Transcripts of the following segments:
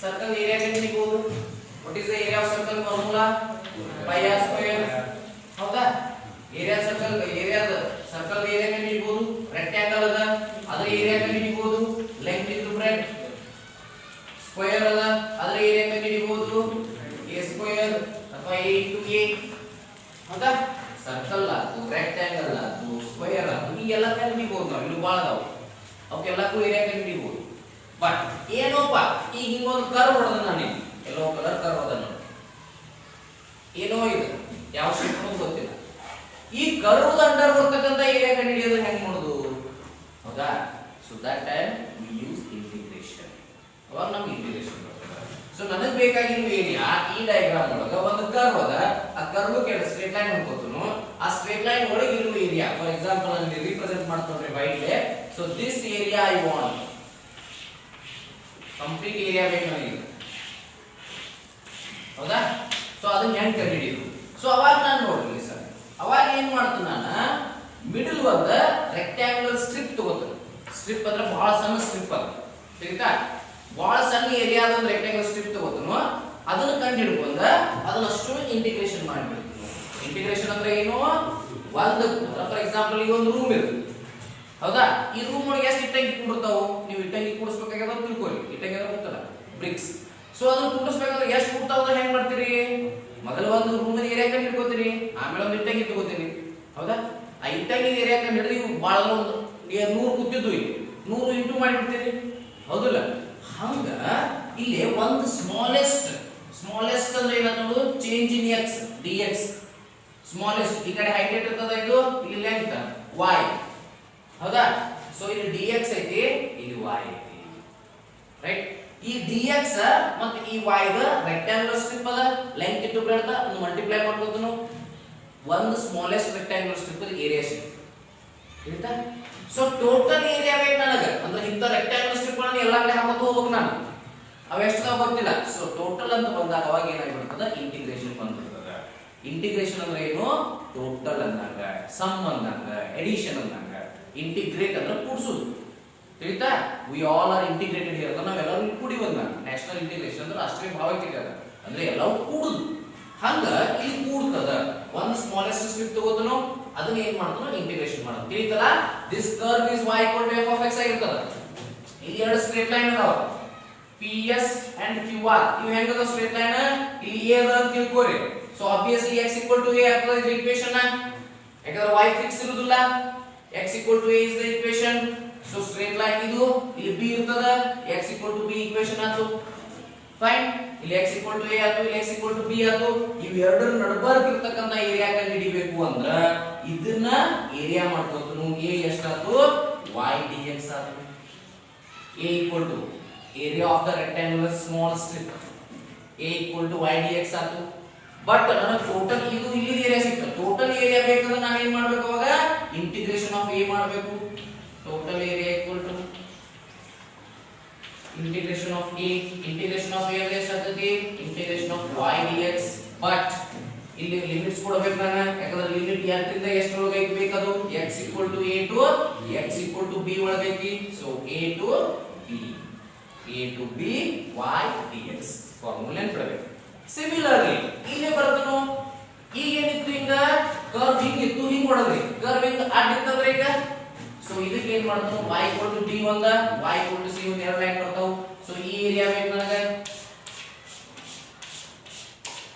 Circle area ಕಂಡುಹಿಡಿಯಬಹುದು. What is the area of circle formula? Pi r square. ಹೌದಾ? Area circle ಏರಿಯಾದ circle area ಕಂಡುಹಿಡಿಯಬಹುದು. Rectangle ಅದ ಅದರ ಏರಿಯಾ ಕಂಡುಹಿಡಿಯಬಹುದು. Length into breadth. ಸ್ಕ್ವೇರ್ ಅದ ಅದರ ಏರಿಯಾ ಕಂಡುಹಿಡಿಯಬಹುದು. a ಸ್ಕ್ವೇರ್ ಅಥವಾ a into a. ಹೌದಾ? ಸರ್ಕಲ್ ಆತು, ರೆಕ್ಟಾಂಗಲ್ ಆತು, ಸ್ಕ್ವೇರ್ ಆತು, ಈಗೆಲ್ಲ ಕಂಡುಹಿಡಿಯಬಹುದು ನಾವು. ಇಲ್ಲಿ ಭಾಳ ಅದಾವ, ಅವಕ್ಕೆಲ್ಲಕ್ಕೂ ಏರಿಯಾ ಕಂಡುಹಿಡಿಯಬಹುದು. ಬಟ್ ಏನೋಪ್ಪ ಈಗ ಹಿಂಗೊಂದು ಕರ್ವ್ ಹೊಡೆದ ನಾನು, ಎಲ್ಲೋ ಕಲರ್ ಕರ್ವ್ ಅದ ನೋಡಿ, ಏನೋ ಇದು ಯಾವ ಶೇಪ್ ಗೊತ್ತಿಲ್ಲ. ಈ ಕರ್ವ್ ಅಂಡರ್ ಬರ್ತಕ್ಕಂಥ ಏರಿಯಾ ಕಂಡುಹಿಡಿಯೋದು ಹೆಂಗ್ ಮಾಡೋದು? ಹೌದಾ? So that time we use integration. ಅವಾಗ ನಮ್ಗೆ ಇಂಟಿಗ್ರೇಷನ್ ಬರ್ತದೆ. ಸೊ ನನಗೆ ಬೇಕಾಗಿರೋ ಏರಿಯಾ ಈ ಡಯಾಗ್ರಾಮ್ ಒಳಗೆ ಒಂದು ಕರ್ವ್ ಅದ, ಆ ಕರ್ವ್ ಕೆಳಗೆ ಸ್ಟ್ರೇಟ್ ಲೈನ್ ಅನ್ಕೋತನು, ಆ ಸ್ಟ್ರೇಟ್ ಲೈನ್ ಒಳಗೆ ಇರುವ ಏರಿಯಾ ಫಾರ್ ಎಕ್ಸಾಂಪಲ್ ನಾನು ರಿಪ್ರೆಸೆಂಟ್ ಮಾಡ್ಕೊಂಡ್ರೆ ವೈಡ್ಲೆ. So this area I want, complete area ಬೇಕು ನನಗೆ. ಹೌದಾ? ಸೊ ಅದನ್ನ ಹೆಂಗ್ ಕಂಡುಹಿಡಿಯೋದು? ಸೊ ಅವಾಗ ನಾನು ನೋಡ್ರಿ ಸರ್, ಅವಾಗ ಏನ್ ಮಾಡ್ತೀನಿ ನಾನು, ಮಿಡಲ್ ಒಂದು ರೆಕ್ಟಾಂಗುಲರ್ ಸ್ಟ್ರಿಪ್ ತಗೋತೀನಿ. ಸ್ಟ್ರಿಪ್ ಅಂದ್ರೆ ಬಹಳ ಸಣ್ಣ ಸ್ಟ್ರಿಪ್ ಅದು, ಸಿಗುತ್ತಾ? ಬಹಳ ಸಣ್ಣ ಏರಿಯಾ ಒಂದು ರೆಕ್ಟಾಂಗುಲರ್ ಸ್ಟ್ರಿಪ್ ತಗೋತೀನಿ, ಅದನ್ನ ಕಂಡುಹಿಡ್ಕೊಂಡ ಅದನ್ನಷ್ಟು ಇಂಟಿಗ್ರೇಷನ್ ಮಾಡಿಬಿಡ್ತೀನಿ. ಇಂಟಿಗ್ರೇಷನ್ ಅಂದ್ರೆ ಏನು? ಒಂದು ಫಾರ್ ಎಕ್ಸಾಂಪಲ್ ಈಗ ಒಂದು ರೂಮ್ ಇದೆ. ಹೌದಾ? ಈ ರೂಮ್ ಒಳಗೆ ಎಷ್ಟು ಇಟ್ಟಂಗಿ ಕೂಡಿರ್ತಾವು? ನೀವು ಇಟ್ಟಂಗಿ ಕೂಡಿಸ್ಬೇಕಾಗ್ಯದ ತಿಳ್ಕೊಳ್ಳಿ. ಇಟ್ಟಂಗಿ ಅಂದ್ರೆ ಗೊತ್ತಲ್ಲ, ಬ್ರಿಕ್ಸ್. ಸೊ ಅದನ್ನ ಕೂಡಿಸ್ಬೇಕಾದ್ರೆ ಎಷ್ಟು ಕೂಡ್ತಾವ ಹೆಂಗ್ ಮಾಡ್ತೀರಿ? ಮೊದಲು ಒಂದು ರೂಮ್ ಏರಿಯಾ ಕಂಡು ಹಿಡ್ಕೋತೀನಿ, ಆಮೇಲೆ ಒಂದು ಇಟ್ಟಂಗಿ ತಗೋತೀನಿ. ಹೌದಾ? ಆ ಇಟ್ಟಂಗಿ ಏರಿಯಾ ಕಂಡು ಹಿಡಿದು ಇವು ಭಾಳ ಒಂದು 100 ಕೂತಿದ್ದು, ಇಲ್ಲಿ 100 ಇಂಟು ಮಾಡಿಬಿಡ್ತೀರಿ. ಹೌದಿಲ್ಲ? ಹಂಗ ಇಲ್ಲಿ ಒಂದು ಸ್ಮಾಲೆಸ್ಟ್ ಅಂದ್ರೆ ಏನನ್ನೋದು change in x d x. Smallest ಈ ಕಡೆ ಹೈಟ್ ಇರ್ತದ, ಇದು ಇಲ್ಲಿ ಲೆಂತ್ y. ಹೌದಾ? ಸೊ ಇಲ್ಲಿ dx ಐತಿ, ಇಲ್ಲಿ y ಐತಿ. ರೈಟ್? ಈ dx ಮತ್ತು ಈ y ದ ರೆಕ್ಟಾಂಗುಲರ್ ಸ್ಟ್ರಿಪ್ ಅದ, ಲೆಂತ್ ಇಂಟು ಬ್ರೆಡ್ತ್ ಅನ್ನು ಮಲ್ಟಿಪ್ಲೈ ಮಾಡ್ಕೊತನು. ಒಂದು smallest rectangular strip the area shape ಆಯ್ತಾ? ಸೊ ಟೋಟಲ್ ಏರಿಯಾ ಬೇಕು ನನಗೆ, ಅಂದ್ರೆ ಇಂಥ ರೆಕ್ಟಾಂಗುಲರ್ ಸ್ಟ್ರಿಪ್ ಅನ್ನು ಎಲ್ಲ ಕಡೆ ಹಾಕೋತ ಹೋಗ್ಬೇಕು ನಾನು. ಅವೆಷ್ಟು ಗೊತ್ತಿಲ್ಲ. ಸೊ ಟೋಟಲ್ ಅಂತ ಬಂದಾಗ ಅವಾಗ ಏನಾಗಿಬಿಡ್ತದ? ಇಂಟಿಗ್ರೇಷನ್ ಬಂದ್ಬಿಡ್ತದ. ಇಂಟಿಗ್ರೇಷನ್ ಅಂದ್ರೆ ಏನು? ಟೋಟಲ್ ಅಂದಾಗ, ಸಮ್ ಅಂದಾಗ, ಎಡಿಷನ್ ಅಂದಾಗ. ಇಂಟಿಗ್ರೇಟ್ ಅಂದ್ರೆ ಕೂಡಿಸೋದು. ತಿಳಿತಾ? We all are integrated here. ನಾವೆಲ್ಲರೂ ಕೂಡಿ ಬಂದಾಗ ನ್ಯಾಷನಲ್ ಇಂಟಿಗ್ರೇಷನ್ ಅಂದ್ರೆ ರಾಷ್ಟ್ರೀಯ ಭಾವೈಕ್ಯತೆ ಅದ, ಅಂದ್ರೆ ಎಲ್ಲವೂ ಕೂಡುದು. ಹಂಗ ಇಲ್ಲಿ ಕೂಡ್ತದ. ಒಂದು ಸ್ಮಾಲೆಸ್ಟ್ ಸ್ಟ್ರಿಪ್ ತಗೋತನು, ಅದನ್ನ ಏನ್ ಮಾಡ್ತಾನೋ ಇಂಟಿಗ್ರೇಷನ್ ಮಾಡೋದು. ತಿಳಿತಲ್ಲ? This curve is y equal to f of x ಆಗಿರ್ತದ. ಇಲ್ಲಿ ಎರಡು ಸ್ಟ್ರೇಟ್ ಲೈನ್ ಅದಾವ, PS and QR. ಇವು ಹೆಂಗದ ಸ್ಟ್ರೇಟ್ ಲೈನ್? ಇಲ್ಲಿ a ಅದ ಅಂತ ತಿಳ್ಕೋರಿ. So obviously x equal to a ಆಗ್ತದ ಇದು ಈಕ್ವೇಷನ್. ಯಾಕಂದ್ರೆ y ಫಿಕ್ಸ್ ಇರುವುದಿಲ್ಲ, x equal to a is the equation. So straight line ಇದು, ಇಲ್ಲಿ b ಇರ್ತದ, x equal to b equation ಆತು. ಫೈನ್. ಇಲ್ಲಿ x equal to a ಆತು, ಇಲ್ಲಿ x equal to b ಆತು. ಇವು ಎರಡರ ನಡುಬರ್ಕ್ ಇರತಕ್ಕಂತ ಏರಿಯಾ ಕಂಡುಹಿಡಿಬೇಕು ಅಂದ್ರ ಇದನ್ನ ಏರಿಯಾ ಮಾಡ್ಕೊತನು. a ಎಷ್ಟಾತು? y dx ಆತು. a equal to area of the rectangular small strip, a equal to y dx ಆತು. ಬಟ್ ನನಗೆ ಟೋಟಲ್ ಇದು ಇಲ್ಲಿ ಏರಿಯಾ ಸಿಕ್ತು. ಟೋಟಲ್ ಏರಿಯಾ ಬೇಕಂದ್ರೆ ನಾನು ಏನ್ ಮಾಡ್ಬೇಕು? ಅವಾಗ ಇಂಟಿಗ್ರೇಷನ್ ಆಫ್ a ಮಾಡಬೇಕು. Total area equal to integration of a. Integration of a ಅಂದ್ರೆ ಎಷ್ಟಾಗ್ತದೆ? Integration of y dx. But ಇಲ್ಲಿ ಲಿಮಿಟ್ಸ್ ಕೊಡಬೇಕು ನಾನು, ಯಾಕಂದ್ರೆ ಲಿಮಿಟ್ ಯಾತ್ರಿಂದ ಎಷ್ಟು ಒಳಗೆ ಬೇಕದು? x equal to a to x equal to b ಒಳಗೆ ಐತಿ. So a to b y dx formula ನೆನಪಿಡಬೇಕು. ಸಿಮಿಲರ್ಲಿ ಇಲ್ಲೇ ಬರ್ತನು. ಈಗ ಏನಿತ್ತು? ಹಿಂಗ ಕರ್ವ್ ಹಿಂಗಿತ್ತು, ಹಿಂಗ್ ಹೊಡೆದ್ರಿ. ಕರ್ವ್ ಹಿಂಗ ಅಡ್ಡಿತ್ತಂದ್ರೆ ಈಗ ಸೊ ಇದಕ್ಕೆ ಏನ್ ಮಾಡ್ತಾವ? y equal to d ಒಂದ, y equal to c ಒಂದ, ಎರಡು ಲೈನ್ ಬರ್ತಾವ. ಸೊ ಈ ಏರಿಯಾ ಬೇಕು ನನಗೆ.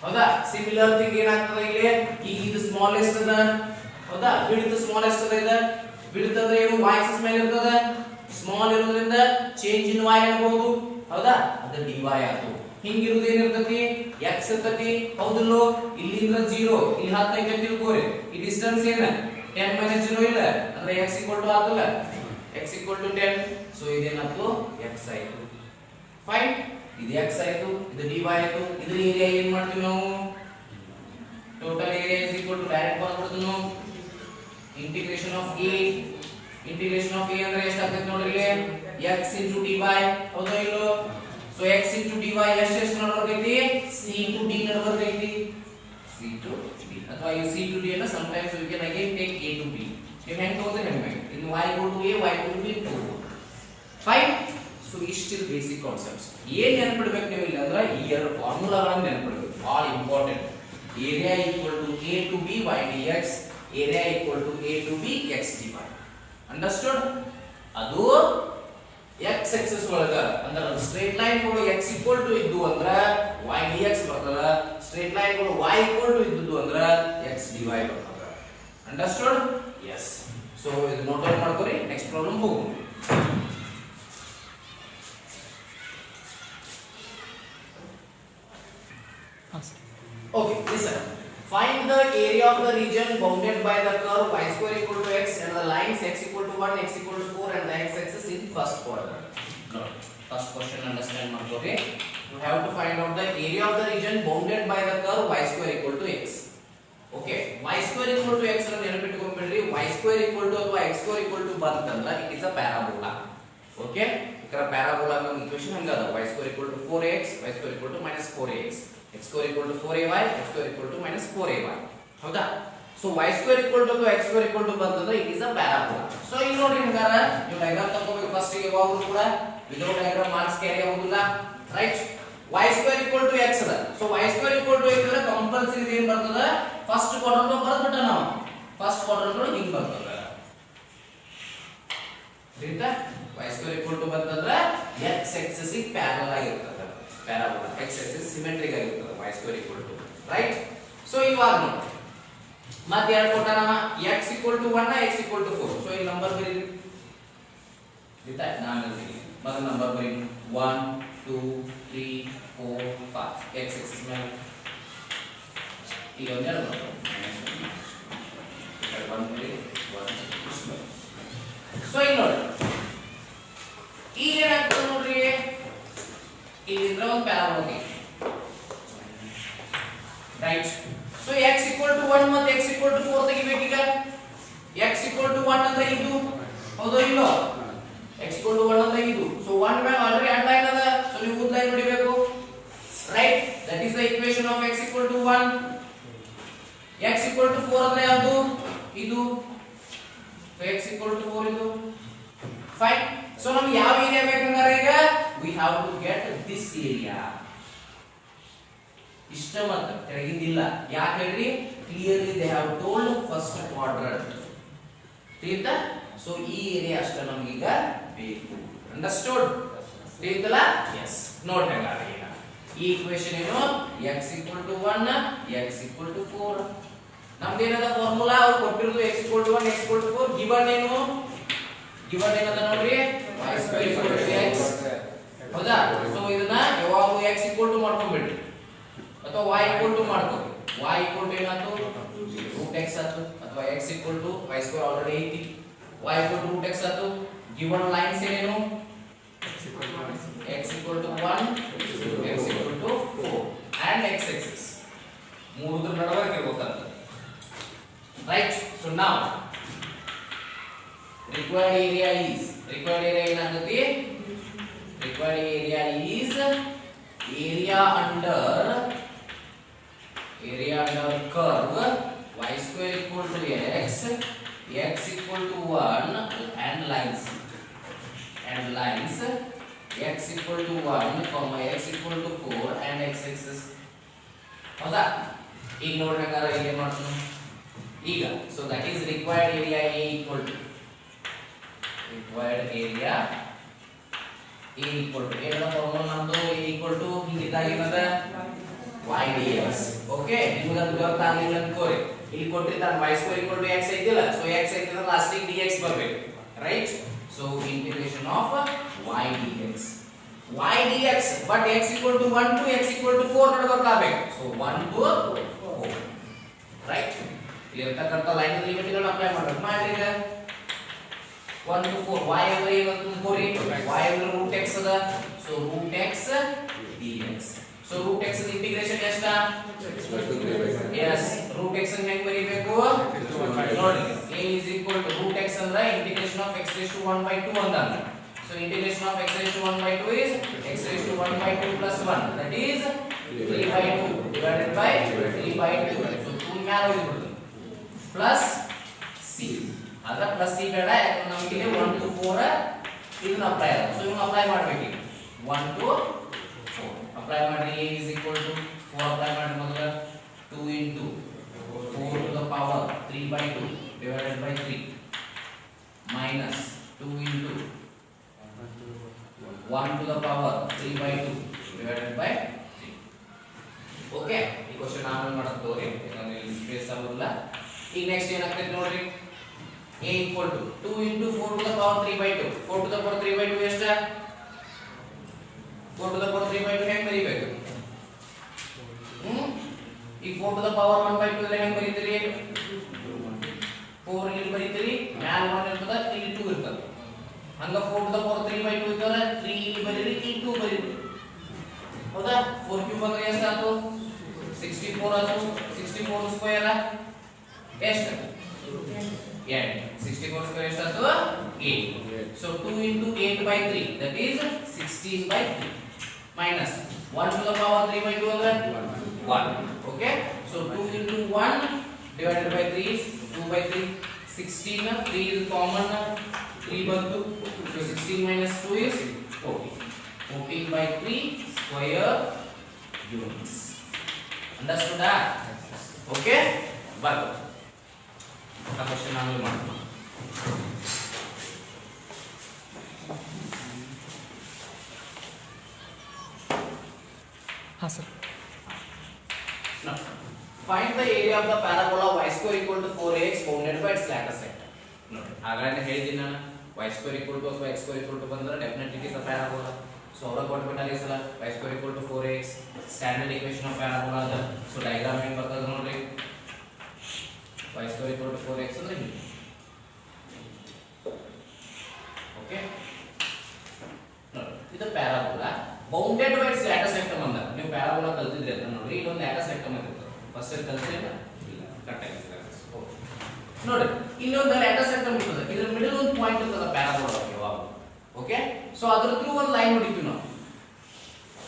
ಹೌದಾ? ಸಿಮಿಲರ್ ಥಿಂಗ್ ಏನಾಗ್ತದೆ ಇಲ್ಲಿ? ಈಗ ಇದು ಸ್ಮಾಲೆಸ್ಟ್ ಅದ. ಹೌದಾ? ವಿಡ್ತ್ ಸ್ಮಾಲೆಸ್ಟ್ ಅದ. ಇದು ವಿಡ್ತ್ ಅಂದ್ರೆ ಏನು? y ಆಕ್ಸಿಸ್ ಮೇಲೆ ಇರ್ತದೆ. ಸ್ಮಾಲ್ ಇರೋದ್ರಿಂದ ಚೇಂಜ್ ಇನ್ y ಅನ್ಬಹುದು. ಹೌದಾ? ಅದು dy ಆತು. ಹಿಂಗಿರುವುದು ಏನಿರ್ತತಿ? x ಇರ್ತತಿ. ಹೌದಿಲ್ಲೋ? ಇಲ್ಲಿಂದ 0, ಇಲ್ಲಿ 10 ಐತೆ ತಿಳ್ಕೋರಿ. ಈ ಡಿಸ್ಟೆನ್ಸ್ ಏನ? 10 - 0 ಇಲ್ಲ ಅಂದ್ರೆ x equal to ಆತಲ್ಲ, x equal to 10. ಸೊ ಇದೇನಾಯ್ತು? x ಆಯ್ತು. ಫೈನ್. ಇದು x ಆಯ್ತು, ಇದು dy ಆಯ್ತು. ಇದ್ರ ಏರಿಯಾ ಏನ್ ಮಾಡ್ತೀವಿ ನಾವು? Total area is equal to direct ಮಾಡ್ಬಿಡ್ತೀವಿ ನಾವು integration of a. Integration of a ಅಂದ್ರೆ ಎಷ್ಟು ಆಗ್ತದೆ ನೋಡ್ರಿ ಇಲ್ಲಿ? x into dy. ಹೌದಾ ಇಲ್ಲೋ? ಸೊ x into dy ಎಷ್ಟು ನಡಬರ್ತೈತಿ? c into d ನಡಬರ್ತೈತಿ. c to d ಅಥವಾ ಈ c to d ಅನ್ನ sometimes we can again take a to b. ನೀವು ಹೆಂಗ್ ತಗೋತೀರಿ ಹೆಂಗ್? ಇನ್ನು y equal to a, y equal to b ತಗೋಬಹುದು. ಫೈನ್. ಸೊ ಸೊ ಇಷ್ಟಿಲ್ ಬೇಸಿಕ್ ಕಾನ್ಸೆಪ್ಟ್ಸ್. ಏನ್ ನೆನಪಿಡ್ಬೇಕು ನೀವು ಇಲ್ಲ ಅಂದ್ರೆ ಈ ಎರಡು ಫಾರ್ಮುಲಾಗಳನ್ನು ನೆನಪಿಡ್ಬೇಕು, ಭಾಳ important. Area equal to a to b y dx, area equal to a to b x dy. Understood? ಅದು x ಆಕ್ಸಿಸ್ ಒಳಗ ಅಂದ್ರೆ ಸ್ಟ್ರೇಟ್ ಲೈನ್ ಗಳು x ಈಕ್ವಲ್ ಟು ಇದ್ದು ಅಂದ್ರೆ y dx ಬರ್ತದ, ಸ್ಟ್ರೇಟ್ ಲೈನ್ ಗಳು y ಈಕ್ವಲ್ ಟು ಇದ್ದು ಅಂದ್ರೆ x dy ಬರ್ತದ. ಅಂಡರ್ಸ್ಟುಡ್? ಎಸ್. ಸೊ ಇದು ನೋಟ್ ಡೌನ್ ಮಾಡ್ಕೊರಿ, ನೆಕ್ಸ್ಟ್ ಪ್ರಾಬ್ಲಮ್ ಹೋಗೋಣ. Okay, listen. Find the area of the region bounded by the curve y square equal to x and the lines x equal to 1, x equal to 4 and the x-axis in first quadrant. No, first question understand ಮಾಡ್ಕೊರಿ. You have to find out the area of the region bounded by the curve y square equal to x. Okay, y square equal to x ಅನ್ನು ನೆನಪಿಟ್ಕೊಂಡ್ಬಿಡ್ರಿ. y square equal to ಅಥವಾ x square equal to ಬಂತಂದ್ರೆ it is a parabola. Okay, ಇದರ parabola ನ equation ಹಂಗದ y square equal to 4x, y square equal to minus 4x. x square equal to 4ay, x square equal to minus 4ay. ಹೌದಾ? So y square equal to x square equal to ಬಂತಂದ್ರೆ it is a parabola. So ಇಲ್ಲಿ ನೋಡ್ರಿ ಹಂಗಾರ ನೀವು diagram ತಗೋಬೇಕು first ಗೆ ಯಾವಾಗಲೂ ಕೂಡ ವಿಥೌಟ್ ಡಯಾಗ್ರಾಮ್ ಮಾರ್ಕ್ಸ್ ಕ್ಯಾರಿ ಆಗುದಿಲ್ಲ, right? y square equal to x ಅದ. So y square equal to x ಅಂದ್ರೆ ಕಂಪಲ್ಸರಿ ಏನು ಬರ್ತದ? ಫಸ್ಟ್ ಕ್ವಾಡ್ರಂಟ್ ಬರೆದ್ಬಿಟ್ಟ ನಾವು. ಫಸ್ಟ್ ಕ್ವಾಡ್ರಂಟ್ ಒಳಗೆ ಹಿಂಗ್ ಬರ್ತದ. ತಿಳಿತಾ? y square equal to ಬಂತಂದ್ರೆ x axis ಗೆ ಪ್ಯಾರಲಲ್ ಆಗಿರ್ತದ. ಪ್ಯಾರಾಬೋಲಾ x axis ಸಿಮೆಟ್ರಿಕ್ ಆಗಿರ್ತದೆ y square equal to, right? So ಇವಾಗ ನೋಡಿ ಮತ್ತೆ ಎರಡು ಕೊಟ್ಟಾನ x equal to 1 x equal to 4. So ಈ ನಂಬರ್ ಬರೀರಿ, ಗೊತ್ತಾ? ನಾನು ಮೊದಲ ನಂಬರ್ ಬರೀ 1 2 3 4 5 x axis ಮೇಲೆ ಈಗ ಒಂದೆರಡು ಬರ್ತದೆ 1 3 1. ಸೊ ಇಲ್ಲಿ ನೋಡಿ ಈಗ ಏನಾಗ್ತದೆ ನೋಡ್ರಿ, ಇಲ್ಲಿಂದ ಒಂದು parabola, right? So x equal to 1 ಮತ್ತು x equal to 4 ತೆಗಿಬೇಕು. ಈಗ x equal to 1 ಅಂದ್ರೆ ಇದು, ಹೌದೋ ಇಲ್ಲೋ? x equal to 1 ಅಂದ್ರೆ ಇದು. ಸೊ 1 ಮೇಲೆ ಆಲ್ರೆಡಿ ಆಡ್ ಲೈನ್ ಅದ, ಸೊ ನೀವು ಉದ್ದ ಲೈನ್ ಹೊಡಿಬೇಕು, right? That is the equation of x equal to 1. x equal to 4 ಅಂದ್ರೆ ಯಾವುದು? ಇದು. ಸೊ x equal to 4 ಇದು. ಫೈನ್. ಸೊ ನಮಗೆ ಯಾವ ಏರಿಯಾ ಬೇಕಂದ್ರೆ ಈಗ we have to get this area. ಇಷ್ಟ ಮಾತ್ರ ಕೆಳಗಿಂದಿಲ್ಲ. ಯಾಕೆ ಹೇಳ್ರಿ? Clearly they have told first quadrant. ತಿಳಿತಾ? ಸೊ ಈ ಏರಿಯಾ ಅಷ್ಟ ನಮಗೀಗ ಬೇಕು. ಅಂಡರ್ಸ್ಟುಡ್? ತಿಳಿತಲ್ಲ? ಎಸ್. ನೋಡಿ ಹಾಗಾದ್ರೆ ಈಗ ಈ ಈಕ್ವೇಷನ್ ಏನು? x equal to 1 x equal to 4. ನಮ್ದು ಏನದ ಫಾರ್ಮುಲಾ? ಅವ್ರು ಕೊಟ್ಟಿರೋದು x equal to 1 x equal to 4. Given ಏನು? ಗಿವನ್ ಏನದ ನೋಡ್ರಿ, y square equal to x. ಹೌದಾ? ಸೊ ಇದನ್ನ ಯಾವಾಗಲೂ x equal to ಮಾಡ್ಕೊಂಡ್ಬಿಡ್ರಿ ಅಥವಾ y equal to ಮಾಡ್ಕೊಳ್ಳಿ. y equal to ಏನಾಯ್ತು? root x ಆಯ್ತು. ಅಥವಾ x equal to y square already ಐತಿ, y equal to root x ಆಯ್ತು. ಗಿವನ್ ಲೈನ್ಸ್ ಏನೇನು? x equal to 1 x equal to 4 and x axis ಮೂರರ ನಡುವೆ ಇರಬೇಕಂತ, right? So now required area ಏನಾಗುತ್ತೆ? required area is area under curve y square equal to x, x equal to 1 and lines x equal to 1, x equal to 4 and x axis. ಹೌದಾ? ಈಗ ನೋಡ್ಬೇಕಾದ್ರೆ ಈಗ ಏನು ಮಾಡ್ತೀನಿ ಈಗ? So that is required area A equal to ಏನದ formula ನಮ್ದು? A equal to ಹಿಂಗಿದ್ದಾಗ ಏನದ? y dx. ಓಕೆ, ನಿಮಗೆ ಅದು ಗೊತ್ತಾಗಲಿಲ್ಲ ಅನ್ಕೋರಿ. ಇಲ್ಲಿ ಕೊಟ್ಟಿರ್ತಾನೆ y square equal to x ಐತಿಲ್ಲ, ಸೊ x ಐತಿದ್ರೆ ಲಾಸ್ಟಿಗೆ dx ಬರಬೇಕು, right? So integration of y dx but x equal to 1 to x equal to 4 ನಡಬೇಕಾಗಬೇಕು. So 1 to 4, right? ಇಲ್ಲಿ ಇರತಕ್ಕಂತ ಲೈನ್ ಲಿಮಿಟ್ಗಳನ್ನು ಅಪ್ಲೈ ಮಾಡಬೇಕು. ಮಾಡ್ರಿ ಈಗ 1 to 4 y ಅಂದ್ರೆ ಏನು ಅಂತ ತಿಳ್ಕೊರಿ. y ಅಂದ್ರೆ root x ಅದ, so root x dx. So root x the integration ಎಷ್ಟ? yes, root x ಅನ್ನು ಹೆಂಗ್ ಬರೀಬೇಕು ನೋಡಿ? a is equal to root x ಅಂದ್ರೆ integration of x raised to 1 by 2 ಅಂತ. so integration of x raised to 1 by 2 is x raised to 1 by 2 plus 1, that is 3 by 2 divided by 3 by 2. so 2 ಮ್ಯಾಲ ಹೋಗ್ಬಿಡುತ್ತೆ plus c. ಅದರ plus c ಬೇಡ, ಯಾಕಂದ್ರೆ ನಮಗೆ ಇಲ್ಲಿ 1 to 4 ಇದನ್ನ apply ಆಗ ಸೊ ಇವನ್ನ ಅಪ್ಲೈ ಮಾಡಬೇಕು 1 to 4 ಅಪ್ಲೈ ಮಾಡಿ a is equal to 4 apply ಮಾಡಿ ಮೊದಲ 2 into 4 to the power 3 by 2 divided by 3 minus 2 into 1 to the power 3 by 2 divided by 3 okay ಈ ಕ್ವೆಶ್ಚನ್ ಆಮೇಲೆ ಮಾಡೋದು ತೋರಿ ಯಾಕಂದ್ರೆ ಇಲ್ಲಿ ಸ್ಪೇಸ್ ಆಗೋದಿಲ್ಲ ಈಗ ನೆಕ್ಸ್ಟ್ ಏನಾಗ್ತೈತೆ ನೋಡ್ರಿ a equal to 2 into 4 to the power 3 by 2 4 to the power 3 by 2 ಎಷ್ಟು 4 to the power 3 by 2 ಹೆಂಗ್ ಬರೀಬೇಕು ಈ 4 to the power 1 by 2 ಹೆಂಗ್ ಬರೀತೀರಿ 4 ಇಲ್ಲಿ ಬರೀತೀರಿ ಮ್ಯಾಲ್ 1 ಇರ್ತದ ಇಲ್ಲಿ 2 ಇರ್ತದ ಹಂಗ 4 to the power 3 by 2 ಇರ್ತದ 3 ಇಲ್ಲಿ ಬರೀರಿ ಇಲ್ಲಿ 2 ಬರೀರಿ ಹೌದಾ 4 ಕ್ಯೂಬ್ ಅಂದ್ರೆ ಎಷ್ಟು ಆಯ್ತು 64 ಆಯ್ತು 64 ಸ್ಕ್ವೇರ್ ಎಷ್ಟು 64 square ಎಷ್ಟು ಆಯ್ತು 8 so 2 into 8 by 3 that is 16 by 3 minus 1 to the power 3 by 2 ಅಂದ್ರೆ 1 okay so 2 into 1 divided by 3 is 2 by 3 16 3 is common 3 ಬಂತು so 16 minus 2 is 14 14 by 3 square units understood okay ಬರ್ತು ಆ ಕ್ವೆಶ್ಚನ್ ನಾವು ಮಾಡೋಣ ಹಾಂ sir now find the area of the parabola y square equal to 4ax bounded by its lattice sector ನೋಡಿ ಆಗಲೇ ಹೇಳಿದ್ದೀನಿ ನಾನು y square equal to ಅಥವಾ x square equal to ಬಂದ್ರೆ definitely it is a parabola so ಅವರ ಕೊಟ್ಬಿಟ್ಟಾರೆ ಈ ಸಲ y square equal to 4ax standard equation of parabola ಅದ ಸೊ ಡಯಾಗ್ರಾಮ್ ಹೆಂಗ್ ಬರ್ತದ ನೋಡ್ರಿ y square equal to 4x ಅಂದ್ರೆ ಹೀಗೆ ಓಕೆ ನೋಡಿ ಇದು parabola bounded by it's lattice rectum ಅಂದ ನೀವು ಪ್ಯಾರಾಬೋಲಾ ಕಲ್ತಿದ್ರಿ ಅಂತ ನೋಡ್ರಿ ಇದೊಂದು ಲ್ಯಾಟಿಸ್ ರೆಕ್ಟಮ್ ಅಂತ ಫಸ್ಟ್ ಇಯರ್ ಕಲ್ತಿಲ್ಲ ಇಲ್ಲ ಕರೆಕ್ಟ್ ಆಗಿ ನೋಡಿ ಇನ್ನೊಂದು ಲ್ಯಾಟಿಸ್ ರೆಕ್ಟಮ್ ಇರ್ತದೆ ಇದರ ಮಿಡಲ್ ಒಂದು ಪಾಯಿಂಟ್ ಇರ್ತದೆ ಪ್ಯಾರಾಬೋಲಾ ಯಾವಾಗ ಓಕೆ ಸೊ ಅದರ ಥ್ರೂ ಒಂದು ಲೈನ್ ಹೊಡಿತೀವಿ ನಾವು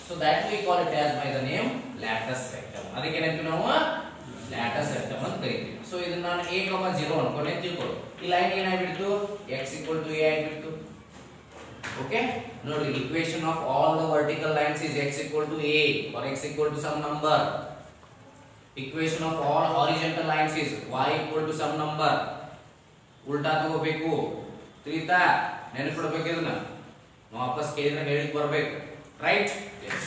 so that we call it as by the name lattice rectum ಅದಕ್ಕೆ ಏನಂತೀವಿ ನಾವು ಲ್ಯಾಟಿಸ್ ರೆಕ್ಟಮ್ ಅಂತ ಕರೀತೀವಿ ಸೊ ಇದನ್ನ ನಾನು a, 0 ಅನ್ಕೊಂಡೆ ತಿಳ್ಕೊಳ್ಳಿ ಈ ಲೈನ್ ಏನಾಗ್ಬಿಡ್ತು x = a ಆಗಿಬಿಡ್ತು ಓಕೆ ನೋಡಿ equation of all the vertical lines is x = a or x = some number equation of all horizontal lines is y = some number ಉಲ್ಟಾ ತಗೋಬೇಕು ತಿಳಿತಾ ನೆನಪಿಡಬೇಕು ಇದನ್ನ ವಾಪಸ್ ಕೇಳಿದ್ರೆ ಹೇಳಿಕ್ ಬರಬೇಕು right yes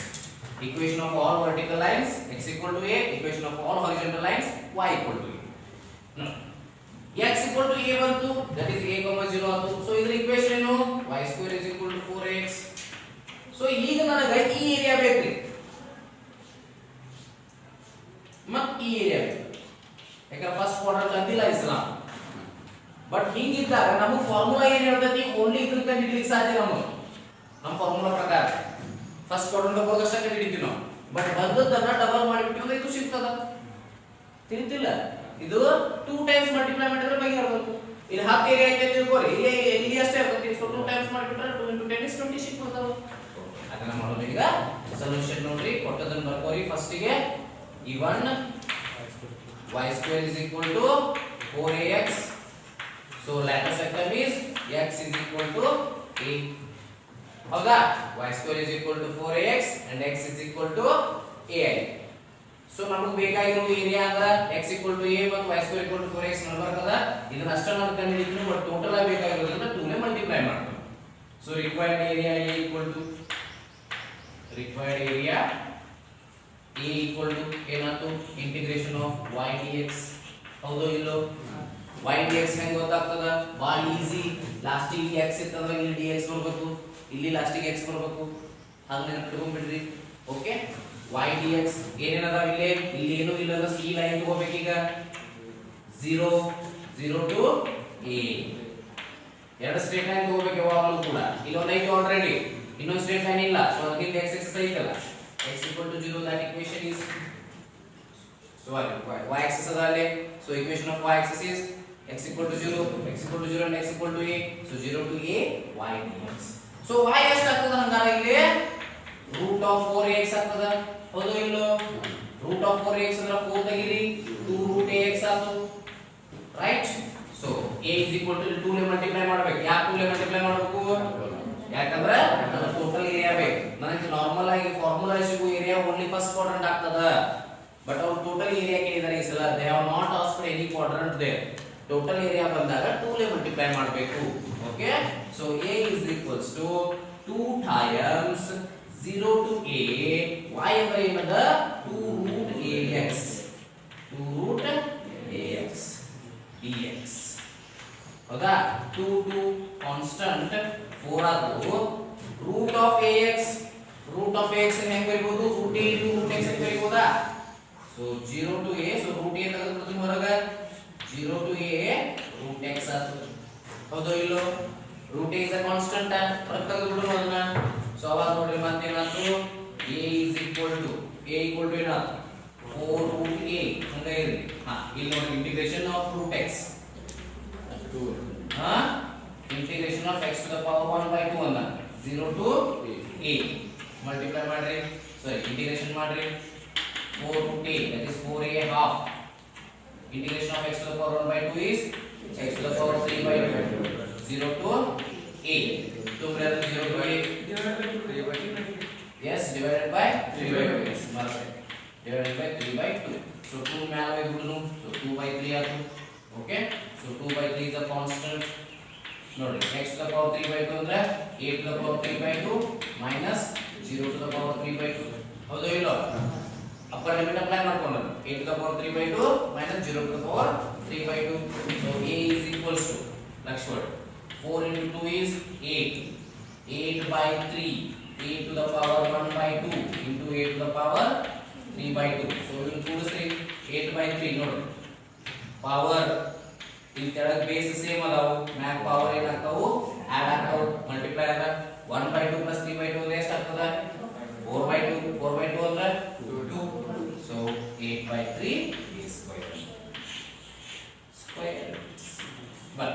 equation of all vertical lines x = a equation of all horizontal lines y = a no x = a ಬಂತು that is a, 0 ಆಯ್ತು so ಇದರ ಈಕ್ವೇಷನ್ ಏನು y² = 4x ಸೊ ಈಗ ನನಗೆ ಈ ಏರಿಯಾ ಬೇಕ್ರಿ ಮತ್ತೆ ಈ ಏರಿಯಾ ಬೇಕು ಯಾಕಂದ್ರೆ ಫಸ್ಟ್ ಕ್ವಾಡ್ರಂಟ್ ಅಂದಿಲ್ಲ ಇಸ್ಲಾಂ ಬಟ್ ಹಿಂಗಿದ್ದಾಗ ನಮಗೆ ಫಾರ್ಮುಲಾ ಏನು ಹೇಳ್ತೈತಿ ಓನ್ಲಿ ಇದ್ರ ಕಂಡು ಹಿಡಿಲಿಕ್ಕೆ ಸಾಧ್ಯ ನಮ್ಮ ಫಾರ್ಮುಲಾ ಪ್ರಕಾರ ಫಸ್ಟ್ ಕ್ವಾಡ್ರಂಟ್ ಬರೋದಷ್ಟೇ ಕಂಡು ಹಿಡಿತೀವಿ ನಾವು ಬಟ್ ಬಂದದ್ದನ್ನ ಡಬಲ್ ಮಾಡಿಬಿಟ್ಟು ಇದು ಸಿಗ್ತದ ತಿಳಿತಿಲ್ಲ ಇದು 2 ಟೈಮ್ಸ್ ಮಲ್ಟಿಪ್ಲೈ ಮಾಡಿದ್ರೆ ಬಗೆಹರಬೇಕು ಇಲ್ಲಿ 10 ಏರಿಯಾ ಐತೆ ತಿಳ್ಕೊರಿ ಇಲ್ಲಿ ಅಷ್ಟೇ ಇರ್ತೈತಿ ಸೊ 2 ಟೈಮ್ಸ್ ಮಾಡಿಬಿಟ್ರೆ 2 × 10 = 20 ಸಿಗ್ತದೆ ಅದನ್ನ ಮಾಡೋಣ ಈಗ ಸೊಲ್ಯೂಷನ್ ನೋಡ್ರಿ ಕೊಟ್ಟದನ್ನ ಬರ್ಕೋರಿ ಫಸ್ಟ್ ಗೆ even y² = 4ax so lattice sector is x = a ಹೌದಾ y² = 4ax and x = ai so ನಮಗೆ ಬೇಕಾಗಿರೋ ಏರಿಯಾ ಅಂದ್ರೆ x = a ಮತ್ತು y² = 4x ಬರ್ತದ ಇದನ್ನ ಅಷ್ಟೇ ನಾನು ಕಂಡುಹಿಡಿತೀನಿ ಬಟ್ ಟೋಟಲ್ ಆಗಿ ಬೇಕಾಗಿರೋದ್ರಿಂದ 2 ನೇ ಮಲ್ಟಿಪ್ಲೈ ಮಾಡ್ತೀನಿ ಸೊ ರಿಕ್ವೈರ್ಡ್ ಏರಿಯಾ a ಏನಾಯ್ತು ಇಂಟಿಗ್ರೇಷನ್ ಆಫ್ y dx ಹೌದೋ ಇಲ್ಲೋ y dx ಹೆಂಗ್ ಗೊತ್ತಾಗ್ತದ ಭಾಳ ಈಜಿ ಲಾಸ್ಟಿಗೆ x ಇತ್ತಂದ್ರೆ ಇಲ್ಲಿ dx ಬರಬೇಕು ಇಲ್ಲಿ ಲಾಸ್ಟಿಗೆ x ಬರಬೇಕು ಹಾಗೆ ನೆನಪಿಟ್ಕೊಂಡ್ಬಿಡ್ರಿ ಓಕೆ y dx ಏನೇನದ ಇಲ್ಲಿ ಏನು ಇಲ್ಲ ಅಂದ್ರೆ ಈ ಲೈನ್ ತಗೋಬೇಕೀಗ 0 0 to a ಎರಡು ಸ್ಟ್ರೇಟ್ ಲೈನ್ ತಗೋಬೇಕು ಯಾವಾಗಲೂ ಕೂಡ ಇಲ್ಲೊಂದು ಐತೆ ಆಲ್ರೆಡಿ ಇನ್ನೊಂದು ಸ್ಟ್ರೇಟ್ ಲೈನ್ ಇಲ್ಲ ಸೊ ಅದಕ್ಕೆ x axis ಐತಲ್ಲ x = 0 that equation is sorry y axis adale so equation of y axis is x = 0 and x = a so 0 to a y dx so y ಎಷ್ಟು ಆಗ್ತದ ಹಂಗಾರೆ ಇಲ್ಲಿ √4ax ಆಗ್ತದ ಹೌದೋ ಇಲ್ಲೋ √4ax ಅಂದ್ರೆ 4 ತೆಗಿರಿ 2√ax ಆಯ್ತು ರೈಟ್ ಸೊ a = 2 ಲೆ ಮಲ್ಟಿಪ್ಲೈ ಮಾಡಬೇಕು ಯಾಕೆ 2 ಲೆ ಮಲ್ಟಿಪ್ಲೈ ಮಾಡಬೇಕು ಯಾಕಂದ್ರೆ ನನಗೆ ಟೋಟಲ್ ಏರಿಯಾ ಬೇಕು. ನನಗೆ ನಾರ್ಮಲ್ ಆಗಿ ಫಾರ್ಮುಲಾ ಸಿಗೋ ಏರಿಯಾ ಓನ್ಲಿ ಫಸ್ಟ್ ಕ್ವಾಡ್ರಂಟ್ ಆಗ್ತದ. ಬಟ್ ಅವ್ರು ಟೋಟಲ್ ಏರಿಯಾ ಕೇಳಿದಾರೆ ಈ ಸಲ. They have not asked any quadrant there. Total area ಬಂದಾಗ 2 ಲೆ ಮಲ್ಟಿಪ್ಲೈ ಮಾಡಬೇಕು. Okay, so a is equals to 2 times 0 to a y ಅಂದ್ರೆ ಏನದ 2 root ax 2 root ax dx. ಹೌದಾ? 2 ಕಾನ್ಸ್ಟಂಟ್ 4 ಆದ್ರು ರೂಟ್ ಆಫ್ ax ಹೆಂಗ್ ಬರೀಬಹುದು? Root a into root x ಅಂತ ಬರೀಬಹುದಾ? So 0 to a, so root a ತೆಗೆದುಬಿಡ್ತೀನಿ ಹೊರಗೆ. 0 to a root x ಆಗ್ತದೆ. ಹೌದೋ ಇಲ್ಲೋ? Root a is a constant. ಹೊರಗೆ ತೆಗೆದುಬಿಡೋಣ ಅದನ್ನ. ಸೊ ಅವಾಗ ನೋಡ್ರಿ ಮತ್ತೇನಾಯ್ತು? a is equal to ಏನಾಯ್ತು? 4 root a ಹಂಗ ಇರ್ಲಿ. ಇಲ್ಲಿ ನೋಡಿ integration of root x integration of x to the power 1 by 2 ಅಂದ 0 to a multiply ಮಾಡ್ರಿ, sorry integration ಮಾಡ್ರಿ. 4 root a, that is 4a half. Integration of x to the power 1 by 2 is x to the power 3 by 2. 0 to a. So we have 0 to a. Yes, divided by 3 by 2. Yes, divided by 3 by 2. So 2 ಮೇಲೆ ಹೋಗ್ಬಿಡುನು. So 2 by 3 ಆಯ್ತು. Okay, so 2 by 3 is a constant. ನೋಡಿ x to the power 3 by 2 ಅಂದ್ರೆ a to the power 3 by 2 minus 0 to the power 3 by 2. ಹೌದೋ ಇಲ್ಲೋ? Upper limit apply ಮಾಡ್ಕೊಂಡ್ರೆ a to the power 3 by 2 minus 0 to the power 3 by 2. So a is equals to, next word, 4 into 2 is 8. 8 by 3, a to the power 1 by 2 into a to the power 3 by 2. So we will put 8 by 3 ನೋಡಿ. Power ಇಲ್ಲಿ ಕೆಳಗೆ base same ಅದಾವು, ಮ್ಯಾಕ್ power ಏನಾಗ್ತಾವು add ಆಗ್ತಾವು, multiply ಆದ 1 by 2 plus 3 by 2 ಎಷ್ಟು ಆಗ್ತದ? 4 by 2 ಅಂದ್ರೆ 2. So 8 by 3 is square. But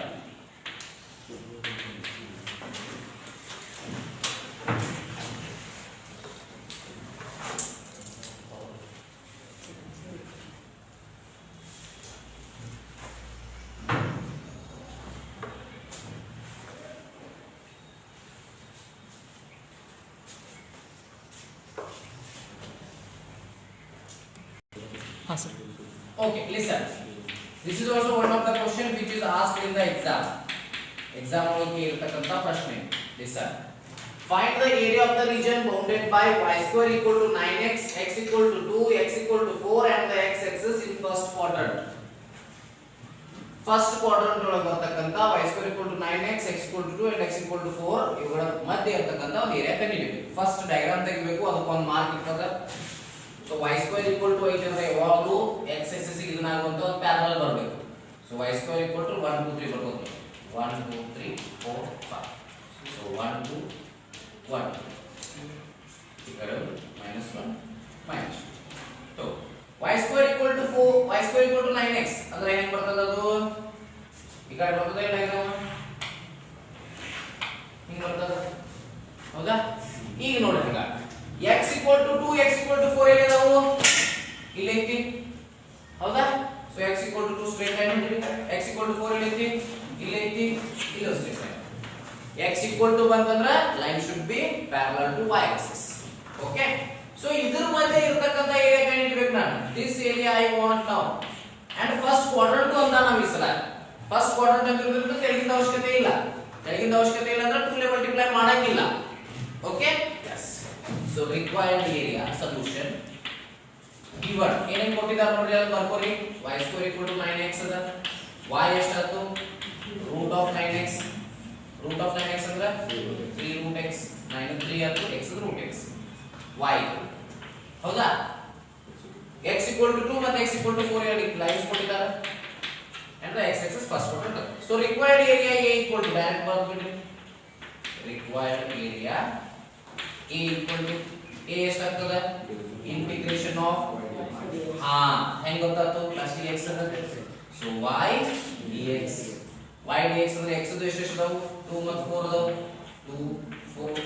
sir. okay, listen. This is also one of the question which is asked in the exam. Exam ಒಳಗೆ ಇರತಕ್ಕಂತ ಪ್ರಶ್ನೆ. Listen. Find the area of the region bounded by y square equal to 9x, x equal to 2, x equal to 4 and the x axis in first quadrant. First quadrant ಒಳಗೆ ಬರ್ತಕ್ಕಂತ y square equal to 9x, x equal to 2 and x equal to 4 ಇವುಗಳ ಮಧ್ಯೆ ಇರತಕ್ಕಂತ ಒಂದು area ಕಂಡುಹಿಡಿಯಬೇಕು. First diagram ತೆಗಿಬೇಕು, ಅದಕ್ಕೆ ಒಂದು mark ಇರ್ತದೆ. So y square equal to 8 ಅಂದ್ರೆ ಯಾವಾಗಲೂ x axis ಗೆ ಇದನ್ನಾಗುವಂತ ಒಂದು ಪ್ಯಾರಲಲ್ ಬರಬೇಕು. So y square equal to 1 2 3 ಬರ್ಬೋದು. 1 2 3 4 5. So 1 2 1 ಈ ಕಡೆ -1 minus 2. y square equal to 4, y square equal to 9x ಅಂದ್ರೆ ಏನು ಬರ್ತದೆ? ಅದು ಈ ಕಡೆ ಬರ್ತದೆ ಇಲ್ಲ ಈಗ ಹಿಂಗೆ ಬರ್ತದೆ. ಹೌದಾ? ಈಗ ನೋಡಿ ಈಗ x equal to 2, x equal to 4 ಎಲ್ಲಿದಾವು? ಇಲ್ಲಿ ಐತಿ. ಹೌದಾ? So x equal to 2 straight line ಹೊಂಟಿವಿ. x equal to 4 ಇಲ್ಲಿ ಐತಿ, ಇಲ್ಲಿ ಐತಿ, ಇಲ್ಲಿ straight line. x equal to ಬಂತಂದ್ರೆ line should be parallel to y axis. Okay, so ಇದ್ರ ಮಧ್ಯೆ ಇರತಕ್ಕಂತ ಏರಿಯಾ ಕಂಡುಹಿಡಿಯಬೇಕು ನಾನು. this area I want now and first quadrant ಅಂತ ನಾವು ಈ ಸಲ ಫಸ್ಟ್ ಕ್ವಾಡ್ರಂಟ್ ಅಂತ ಇರೋದ್ರಿಂದ ತೆಳಗಿನ ಅವಶ್ಯಕತೆ ಇಲ್ಲ. ತೆಳಗಿನ ಅವಶ್ಯಕತೆ ಇಲ್ಲ ಅಂದ್ರೆ 2 ಲೆ ಮಲ್ಟಿಪ್ಲೈ ಮಾಡಂಗಿಲ್ಲ. Okay, so required area solution given ಏನೇನು ಕೊಟ್ಟಿದ್ದಾರೆ ನೋಡಿ ಅಲ್ಲಿ ಬರ್ಕೋರಿ. y square equal to 9x ಅದ. y ಎಷ್ಟಾಯ್ತು? root of 9x. root of 9x ಅಂದ್ರೆ 3 root x. 9 3 ಆಯ್ತು, x ಅಂದ್ರೆ root x. y ಹೌದಾ? x equal to 2 ಮತ್ತೆ x equal to 4 ಅಲ್ಲಿ ಲೈನ್ಸ್ ಕೊಟ್ಟಿದ್ದಾರೆ and the x axis first quadrant. so required area a equal to direct ಬರ್ಬಿಡಿ. required area a equal to a ಎಷ್ಟಾಗ್ತದೆ? Integration of ಹೆಂಗ್ ಗೊತ್ತಾಯ್ತು? First x ಅದ. So y dx. y dx ಅಂದ್ರೆ x ಅದು ಎಷ್ಟು ಅದಾವು? 2 ಮತ್ತು 4 ಅದಾವು. 2 4.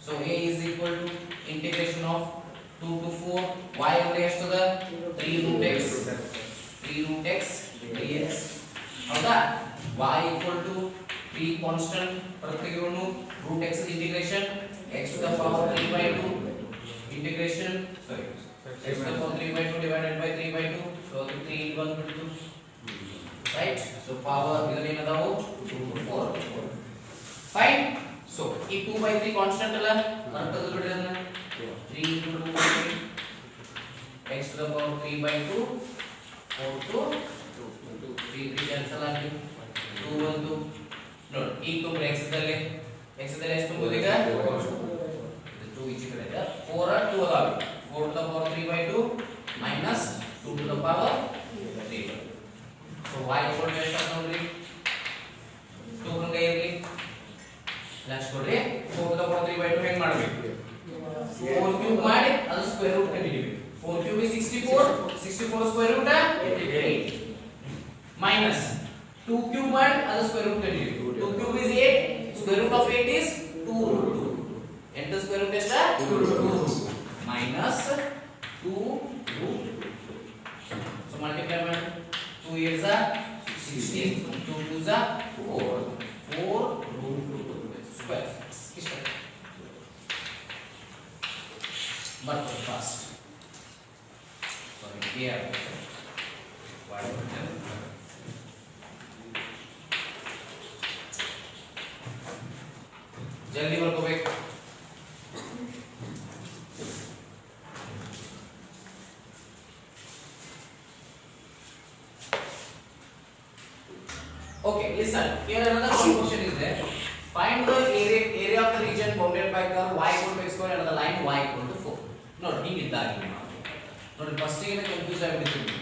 So a is equal to integration of 2 to 4. y ಅಂದ್ರೆ ಎಷ್ಟು ಅದ? 3 root x. 3 root x dx. ಹೌದಾ? y equal to 3 constant ಪ್ರತಿಯೊಂದು root x integration x to the power 3 by 2 integration x to the power 3 by 2 divided by 3 by 2 so 3 into 1 into 2 right so power ಇದನ್ನ ಏನದಾವು 4 fine so ಈ 2 by 3 constant ಅಲ್ಲ ಅರ್ಥದಲ್ಲಿ ಬಿಡ್ರಿ ಅದನ್ನ 3 into 2 by 3 x to the power 3 by 2 4 to 3 3 cancel ಆಗಿ 2 1 2 ನೋಡಿ ಈಗ ತುಂಬ x ದಲ್ಲಿ ಎಷ್ಟು ತುಂಬೋದು ಈಗ 2 ಈಚೆ ಕಡೆ ಇದೆ 4 2 ಅದಾವೆ 4 to the power 3 by 2 minus 2 to the power 3 so y equal to ಎಷ್ಟು ನೋಡ್ರಿ 2 ಹಂಗೆ ಇರಲಿ ನೆಕ್ಸ್ಟ್ ನೋಡ್ರಿ 4 to the power 3 by 2 ಹೆಂಗ್ ಮಾಡಬೇಕು 4 ಕ್ಯೂಬ್ ಮಾಡಿ ಅದು ಸ್ಕ್ವೇರ್ ರೂಟ್ ಕಂಡುಹಿಡಿಬೇಕು 4 cube is 64 64 square root 8 minus 2 cube ಮಾಡಿ ಅದು ಸ್ಕ್ವೇರ್ ರೂಟ್ ಕಂಡುಹಿಡಿಬೇಕು 2 cube is 8 square root of 8 is 2 root 2 8 square root ಎಷ್ಟು 2 root minus 2 root 2 so multiply ಮಾಡಿ 2 8s are 16 2 2s are 4 root 2 square ಇಷ್ಟ ಬರ್ತದೆ ಫಾಸ್ಟ್ sorry here why जल्दी ಬರ್ಕೋಬೇಕು okay listen here another question is there find the area of the region bounded by curve y equal to x square and the line y equal to 4 ನೋಡಿ ಹೀಗಿದ್ದಾಗಿ ನೋಡಿ first ಗೆ confuse ಆಗಿಬಿಡ್ತೀವಿ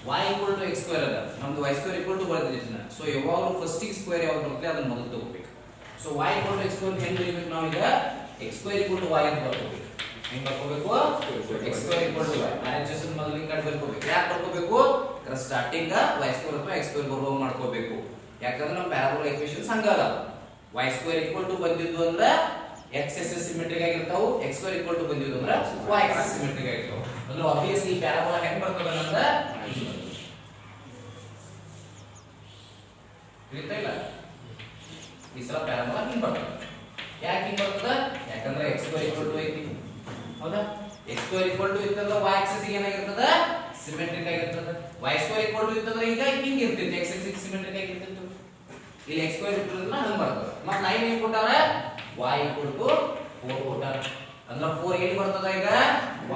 y equal to x square ಅದ ನಮ್ದು y square equal to ಬರ್ದಿದ್ದೀನಿ so ಯಾವಾಗಲೂ first ಗೆ square ಯಾವಾಗ ಬರುತ್ತೆ ಅದನ್ನ ಮೊದಲು ತಗೋಬೇಕು so y equal to x square ಹೆಂಗ್ ಬರೀಬೇಕು ನಾವು ಈಗ x square equal to y ಅಂತ ಬರ್ಕೋಬೇಕು ಹೆಂಗ್ ಬರ್ಕೋಬೇಕು x square equal to y RHS ಅನ್ನು ಮೊದಲು ಹಿಂಗ್ ಬರ್ಕೋಬೇಕು ಯಾಕೆ ಬರ್ಕೋಬೇಕು ಸ್ಟಾರ್ಟಿಂಗ್ y square ಅಥವಾ x square ಬರುವ ಮಾಡ್ಕೋಬೇಕು ಯಾಕಂದ್ರೆ ನಮ್ಮ ಪ್ಯಾರಾಬೋಲಾ ಈಕ್ವೇಷನ್ಸ್ ಹಂಗಲ್ಲ y square equal to ಬಂದಿದ್ದು ಅಂದ್ರೆ x axis ಸಿಮೆಟ್ರಿಕ್ ಆಗಿರ್ತಾವು x square equal to ಬಂದಿದ್ದು ಅಂದ್ರೆ y axis ಸಿಮೆಟ್ರಿಕ್ ಆಗಿರ್ತಾವು ಅಂದ್ರೆ obviously ಈ ಪ್ಯಾರಾಬೋಲಾ ಹೆಂಗ್ ಬರ್ತದ ಅಂದ್ರೆ ತಿಳಿತಾ ಇಲ್ಲ ಈ ಸಲ ಪ್ಯಾರಾಬೋಲಾ ಹಿಂಗ್ ಬರ್ತದೆ ಯಾಕೆ ಹಿಂಗ್ ಬರ್ತದ ಯಾಕಂದ್ರೆ x square equal to ಐತಿ ಹೌದಾ x square equal to ಇತ್ತಂದ್ರೆ y axis ಏನಾಗಿರ್ತದ ಸಿಮೆಟ್ರಿಕ್ ಆಗಿರ್ತದ y square equal to ಇತ್ತಂದ್ರೆ ಈಗ ಹಿಂಗ್ ಇರ್ತಿತ್ತು x axis ಸಿಮೆಟ್ರಿಕ್ ಆಗಿರ್ತಿತ್ತು ಇಲ್ಲಿ x square ಇಟ್ಟುದ್ರನ್ನ ಹಂಗ್ ಬರ್ತದ ಮತ್ತೆ ಲೈನ್ ಏನ್ ಕೊಟ್ಟಾರ y equal to 4 ಕೊಟ್ಟಾರ ಅಂದ್ರೆ 4 ಏನ್ ಬರ್ತದ ಈಗ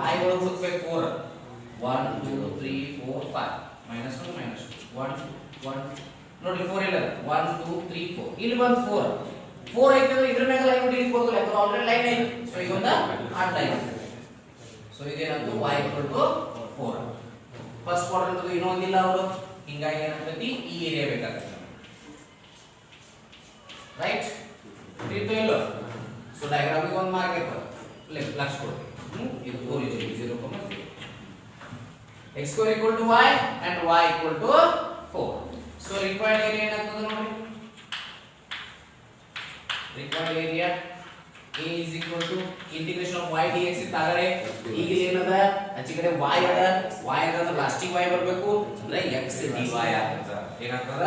y ಒಳಗೆ ಹುಡುಕ್ಬೇಕು 4 1 2 3 4 5 minus 1 minus 1 1 ನೋಡಿ 4 ಇಲ್ಲ 1 2 3 4 ಇಲ್ಲಿ ಬಂದು 4 ಐತಂದ್ರೆ ಇದ್ರ ಮೇಲೆ ಲೈನ್ ಹೊಡಿಲಿಕ್ಕೆ ಬರ್ತಲ್ಲ ಯಾಕಂದ್ರೆ ಆಲ್ರೆಡಿ ಲೈನ್ ಐತಿ ಸೊ ಈಗ ಒಂದು ಆಡ್ ಲೈನ್ ಸೊ ಇದೇನಂತ y equal to 4 first quadrant ಅದು ಇನ್ನೊಂದಿಲ್ಲ ಅವರು ಹಿಂಗಾಗಿ ಏನಾಗ್ತೈತಿ ಈ ಏರಿಯಾ ಬೇಕಾಗ್ತದೆ ರೈಟ್ ತಿಳಿತು ಇಲ್ಲ ಸೊ ಡಯಾಗ್ರಾಮ್ ಗೆ ಒಂದು ಮಾರ್ಕ್ ಇರ್ತದೆ ಲಕ್ಷ ಕೊಡ್ತೀವಿ ಇದು origin 0,0 x square equal to y and y equal to 4 so required area ಏನಾಗ್ತದೆ ನೋಡಿ required area a is equal to integration of y dx ಇತ್ತಾಗಡೆ ಈಗ ಏನದ ಆಚೆ ಕಡೆ y ಅದ ಅಂದ್ರೆ ಲಾಸ್ಟಿಗೆ y ಬರಬೇಕು ಅಂದ್ರೆ x dy ಆಗ್ತದ ಏನಾಗ್ತದ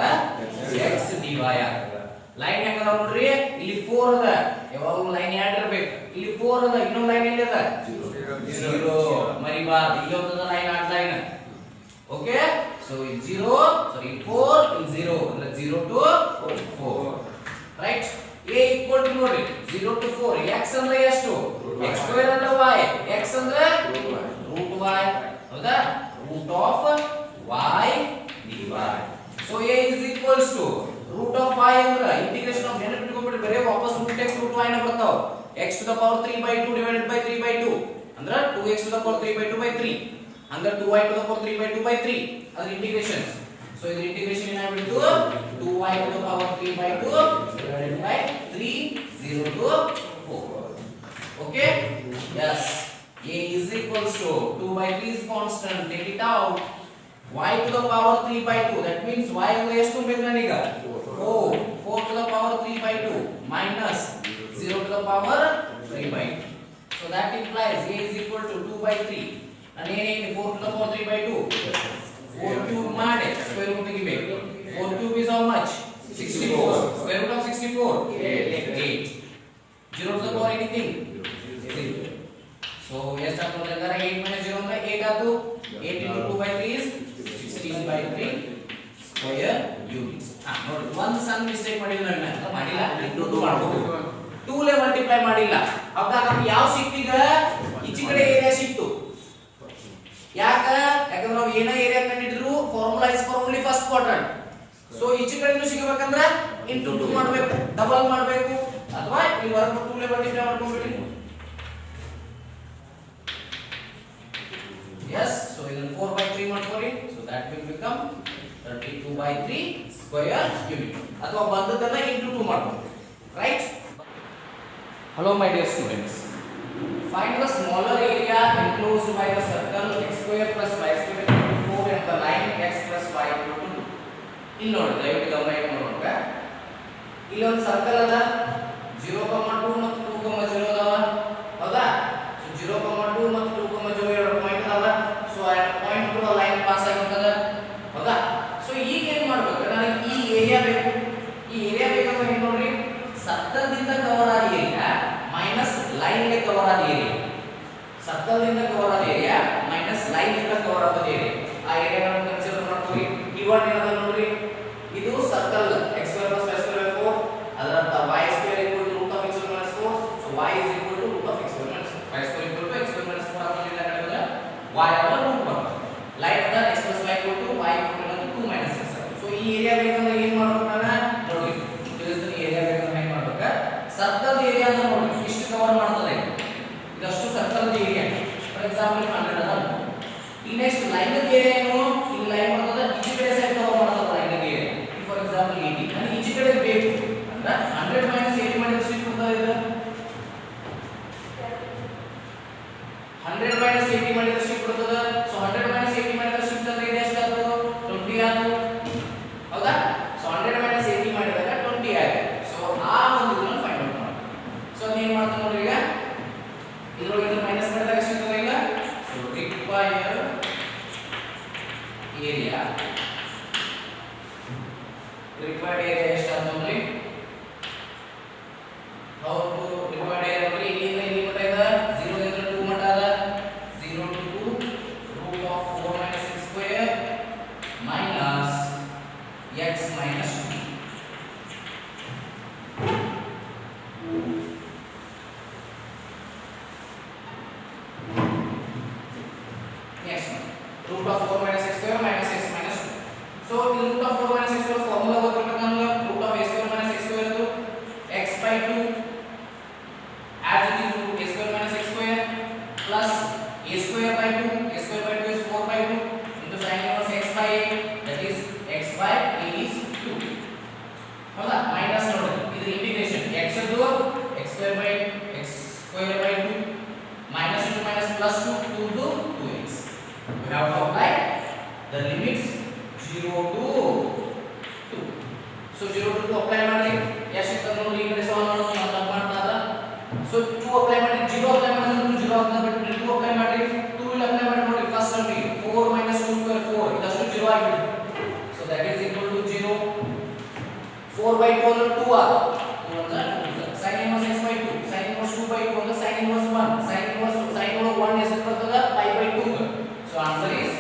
x dy ಆಗ್ತದ ಲೈನ್ ಹೆಂಗದ ನೋಡ್ರಿ ಇಲ್ಲಿ 4 ಅದ ಯಾವಾಗಲೂ ಲೈನ್ ಯಾಡ್ ಇರಬೇಕು ಇಲ್ಲಿ 4 ಅದ ಇನ್ನೊಂದು ಲೈನ್ ಎಲ್ಲಿ ಅದ 0 ಮರಿಬಾರ್ದು ಇಲ್ಲಿ ಒಂದು line add line okay so ಇಲ್ಲಿ 0 ಸಾರಿ 4 ಇಲ್ಲಿ 0 ಅಂದ್ರೆ 0 to 4 right a equal to ನೋಡ್ರಿ 0 to 4 x ಅಂದ್ರೆ ಎಷ್ಟು x square ಅಂದ್ರೆ y x ಅಂದ್ರೆ root y ಹೌದಾ root of y dy so a is equals to root of y ಅಂದ್ರೆ ಇಂಟಿಗ್ರೇಷನ್ ಆಫ್ ನೆನಪಿಟ್ಕೊಂಡ್ಬಿಟ್ಟು ಬರೀ ವಾಪಸ್ root x root y ನ ಬರ್ತಾವ x to the power 3 by 2 divided by 3 by 2 ಅಂದ್ರೆ 2x to the power 3 by 2 by 3 ಅಂದ್ರೆ 2y to the power 3 by 2 by 3 ಅದರ integrations so ಇದರ integration ಏನಾಗ್ಬಿಡ್ತು 2y to the power 3 by 2 divided by 3 0 to 4 okay yes a is equals to 2 by 3 is constant take it out y to the power 3 by 2 that means y ಅಂದ್ರೆ ಎಷ್ಟು ಬೇಕು ನನಗೆ 4 to the power 3 by 2 minus 0 to the power 3 by 2 so that implies a is equal to 2 by 3 and ಏನೇನು 4 to the power 3 by 2 4 cube ಮಾಡಿ square root ತೆಗಿಬೇಕು 4 cube is how much 64. Square root of 64. 8. 0 to the power anything. 0. So yes, after that 8 minus 0 ಅಂದ್ರೆ 8 ಆತು. 8 into 2 by 3 is 16 by 3 square units. ನೋಡಿ ಒಂದು ಸಣ್ಣ mistake ಮಾಡಿಲ್ಲ ನಾನು ಮಾಡಿಲ್ಲ into 2 ಮಾಡಬಹುದು. 2 ಲೆ ಮಲ್ಟಿಪ್ಲೈ ಮಾಡಿಲ್ಲ. ಅವಾಗ ನಮಗೆ ಯಾವ ಸಿಕ್ತೀಗ ಈಚೆ ಕಡೆ ಏರಿಯಾ ಸಿಕ್ತು. ಯಾಕಂದ್ರೆ ನಾವು ಏನ ಏರಿಯಾ ಕಂಡಿದ್ರು formula is for only first quadrant. So ಈಚೆ ಕಡೆನೂ ಸಿಗಬೇಕಂದ್ರೆ into 2 ಮಾಡಬೇಕು, ಡಬಲ್ ಮಾಡಬೇಕು ಅಥವಾ ಇಲ್ಲಿ ಹೊರಗೆ 2 ಲೆ ಮಲ್ಟಿಪ್ಲೈ ಮಾಡ್ಕೊಂಡ್ಬಿಡಿ. Yes, so ಇದನ್ನು 4 by 3 ಮಾಡ್ಕೊಳ್ಳಿ. So that will become 32 by 3 square unit. ಅಥವಾ ಬಂದದನ್ನ into 2 ಮಾಡ್ಕೊಳ್ಳಿ. Right? Hello my dear students. Find the smaller area enclosed by the circle x square plus y square equal to 4 and the line x plus y equal to 2. ಇಲ್ಲಿ ನೋಡಿ ದಯವಿಟ್ಟು ಗಮನ ಇಟ್ಟು ನೋಡೋಣ. ಇಲ್ಲಿ ಒಂದು ಸರ್ಕಲ್ ಅದ 0,2 ಮತ್ತು 2,0 ಅದಾವ. ಹೌದಾ? ಸೊ 0,2 ಮತ್ತು 2,0 ಎರಡು ಪಾಯಿಂಟ್ ಅದಾವ. ಸೊ ಆ ಪಾಯಿಂಟ್ ಕೂಡ ಲೈನ್ ಪಾಸ್ ಆಗಿರ್ತದ. ಹೌದಾ? ಸೊ ಈಗ ಏನು ಮಾಡಬೇಕು? ನನಗೆ ಈ ಏರಿಯಾ ಬೇಕು. ಈ ಏರಿಯಾ ಬೇಕಂದ್ರೆ ಏನು ನೋಡ್ರಿ? ಸರ್ಕಲ್ದಿಂದ ಕವರ್ ಆದ ಏರಿಯಾ ಮೈನಸ್ ಲೈನ್ ಗೆ ಕವರ್ ಆದ ಏರಿಯಾ. ಸರ್ಕಲ್ದಿಂದ ಕವರ್ ಆದ ಏರಿಯಾ ಮೈನಸ್ ಲೈನ್ ಇಂದ ಕವರ್ ಆದ ಏರಿಯಾ. ಆ ಏರಿಯಾವನ್ನು ಕನ್ಸಿಡರ್ ಮಾಡ್ಕೊಳ್ಳಿ. ಇವಾಗ ಏನದ ನೋಡ್ರಿ? ಇದು circle x square plus y square 4. ಅದರ ಅರ್ಥ y square equal to root of x square minus 4. So y is equal to root of x square minus 4. Y square equal to x square minus 4 ಆಗೋದಿಲ್ಲ ಕಡೆಗೆ y ಅದ root 1. Line ಅದ x plus y equal to y equal to 2 minus x. So ಈ area ಬೇಕಂದ್ರೆ ಏನು ಮಾಡಬೇಕು ನಾನು? ನೋಡಿ ಇದನ್ನ ಏರಿಯಾ ಬೇಕಂದ್ರೆ ಏನು ಮಾಡಬೇಕು? ಸರ್ಕಲ್ ಏರಿಯಾ ಅನ್ನು ನೋಡಿ ಇಷ್ಟು ಕವರ್ ಮಾಡ್ತದೆ. ಇದಷ್ಟು ಸರ್ಕಲ್ ಏರಿಯಾ. ಫಾರ್ ಎಕ್ಸಾಂಪಲ್ 100 ಅದ. ಈ ನೆಕ್ಸ್ಟ್ ಲೈನ್ ಏರಿಯಾ ಏನು? ಈ ಲೈನ್ ಬರ್ತದೆ ಈಚೆ ಕಡೆ ಸೈಡ್ ಕವರ್ ಮಾಡ್ತದೆ ಲೈನ್ ಏರಿಯಾ. For example 80. ನನಗೆ ಈಚೆ ಕಡೆ ಬೇಕು ಅಂದ್ರೆ 100 minus 80 ಮಾಡಿದ್ರೆ ಎಷ್ಟು ಬರ್ತದೆ ಇದು? 100 minus 80 ಮಾಡಿದ್ರೆ ಎಷ್ಟು ಬರ್ತದೆ? ಸೊ 100 minus 80 ಮಾಡಿದ್ರೆ ಎಷ್ಟು ಅಂದ್ರೆ ಇದು ಎಷ್ಟು ಆಯ್ತು? 20 ಆಯ್ತು. ಹೌದಾ? ಸೊ 100 minus 80 ಮಾಡಿದಾಗ 20 ಆಯ್ತು. ಸೊ ಆ ಒಂದು ಇದನ್ನ ಫೈಂಡ್ ಔಟ್ ಮಾಡಿ. ಸೊ ಏನು ಮಾಡ್ತಾರೆ ನೋಡಿ ಈಗ ಇದರೊಳಗೆ ಮೈನಸ್ ಮಾಡಿದಾಗ ಎಷ್ಟು ಇರ್ತದೆ ಈಗ? ಸೊ ರಿಕ್ವೈರ್ಡ್ ಏರಿಯಾ ಎಷ್ಟು ಅಂತ ನೋಡಿ. ಹೌದು ರಿಕ್ವೈರ್ಡ್ ಏರಿಯಾ ನೋಡಿ ಇಲ್ಲಿಂದ ಇಲ್ಲಿ ಮಟ್ಟ ಇದೆ 0 ಇಂದ 2 ಮಟ್ಟ ಅದ. 0 to 2 root of 4 minus x square minus x minus 2. Next one, root of 4 minus x square minus x minus 2. So in root of 4 minus x square formula ಗೊತ್ತಿರಬೇಕು ನಮಗೆ. root of a square minus x square ಅದು x by 2 as it is root a square minus x square plus a square by 2. A square by 2 is 4 by 2 into sin inverse x by 8, that is x by a is 2. ಹೌದಾ? Minus ನೋಡಿ ಇದು integration x ಅದು x square by x square by 2 minus into minus plus 2 to 2x. We have to apply the limits 0 to 2. So 0 to 2 apply ಮಾಡಿ ಎಷ್ಟು ಅಂತ ನೋಡಿ. ಈ ಕಡೆ ಸಾಲ್ವ್ ಮಾಡೋದು ನಾವು ತಪ್ಪು ಮಾಡ್ತಾರ. ಸೊ 2 ಅಪ್ಲೈ ಮಾಡಿ 0 ಅಪ್ಲೈ ಮಾಡಿದ್ರೆ 0 ಅಂತ ಬಿಟ್ಟು 2 ಅಪ್ಲೈ ಮಾಡಿ 2 ಇಲ್ಲಿ ಅಪ್ಲೈ ಮಾಡಿ ನೋಡಿ. ಫಸ್ಟ್ ಟರ್ಮ್ 4 minus 2 square 4 ಇದಷ್ಟು 0 ಆಗಿಬಿಡುತ್ತೆ. So that is equal to 0. 4 by 2 ಅಂದ್ರೆ 2 ಆಗ 2 ಅಂದ್ರೆ 2 sin inverse x by 2 sin inverse 2 by 2 ಅಂದ್ರೆ sin inverse 1 sin inverse sin inverse 1 ಎಷ್ಟು ಬರ್ತದ? pi by 2. So answer is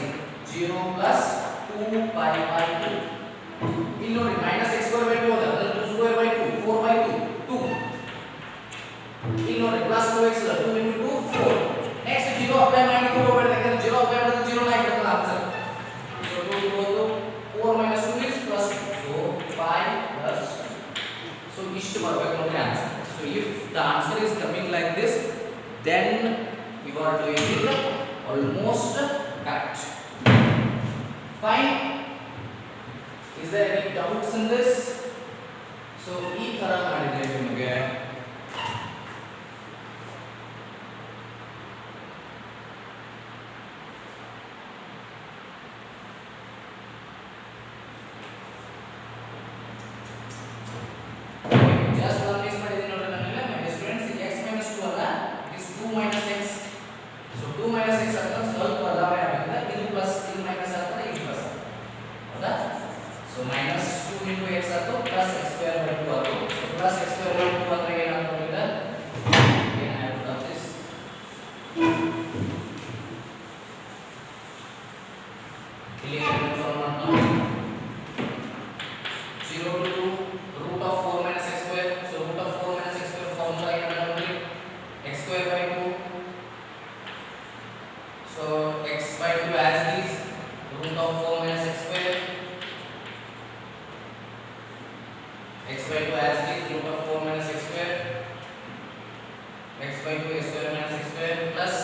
0 plus 2 pi by 2. ಇಲ್ಲಿ ನೋಡಿ minus x square by 2 ಅದ ಅಂದ್ರೆ 2 square by 2 4 by 2 2. ಇಲ್ಲಿ ನೋಡಿ plus 2x 2 into 2 4. Next 0 apply ಮಾಡಿ 2 ಹೋಗ್ಬೇಡ ಯಾಕಂದ್ರೆ 0 ಅಪ್ಲೈ ಮಾಡಿದ್ರೆ 0 ಆಗಿರುತ್ತೆ ಆನ್ಸರ್. ಸೊ 2 ಇರೋದು 4 minus 2 is plus 2. So 5 plus 2. So ಇಷ್ಟು ಬರಬೇಕು ನೋಡಿ answer. So if the answer is coming like this, then you are doing it almost correct. Fine. Is there any doubts in this? So ಈ ತರ ಮಾಡಿದ್ರೆ ನಿಮಗೆ just one piece ಮಾಡಿದೀನಿ ನೋಡಿ ನನಗೆ my students x minus 2 ಅಲ್ಲ is 2 minus x. So 2 minus x ಅಂತ ಸ್ವಲ್ಪ ಬದಲಾವಣೆ ಆಗುತ್ತೆ. ಇದು ಪ್ಲಸ್ ಇದು ಮೈನಸ್ ಆಗ್ತದೆ ಇದು ಪ್ಲಸ್. ಹೌದಾ? So so minus 2 into X ಆಯ್ತು ಪ್ಲಸ್ ಎಕ್ಸ್ ಸ್ಕ್ವೇರ್ ಬೈ 2 ಆಯ್ತು. So plus X square by 2 ಅಂದ್ರೆ ಏನಾಗ್ತದೆ ಏನಾಗುತ್ತೆ ಇಲ್ಲಿ ಸಾಲ್ವ್ ಮಾಡ್ತೀವಿ 0 to 2 root of 4 minus x square. So root of 4 minus x square formula ಏನಂತ ನೋಡಿ x square by 2. So x by 2 as it is root of 4 minus x square. X by 2 as it is root of 4 minus x square. X by 2 x square minus x square plus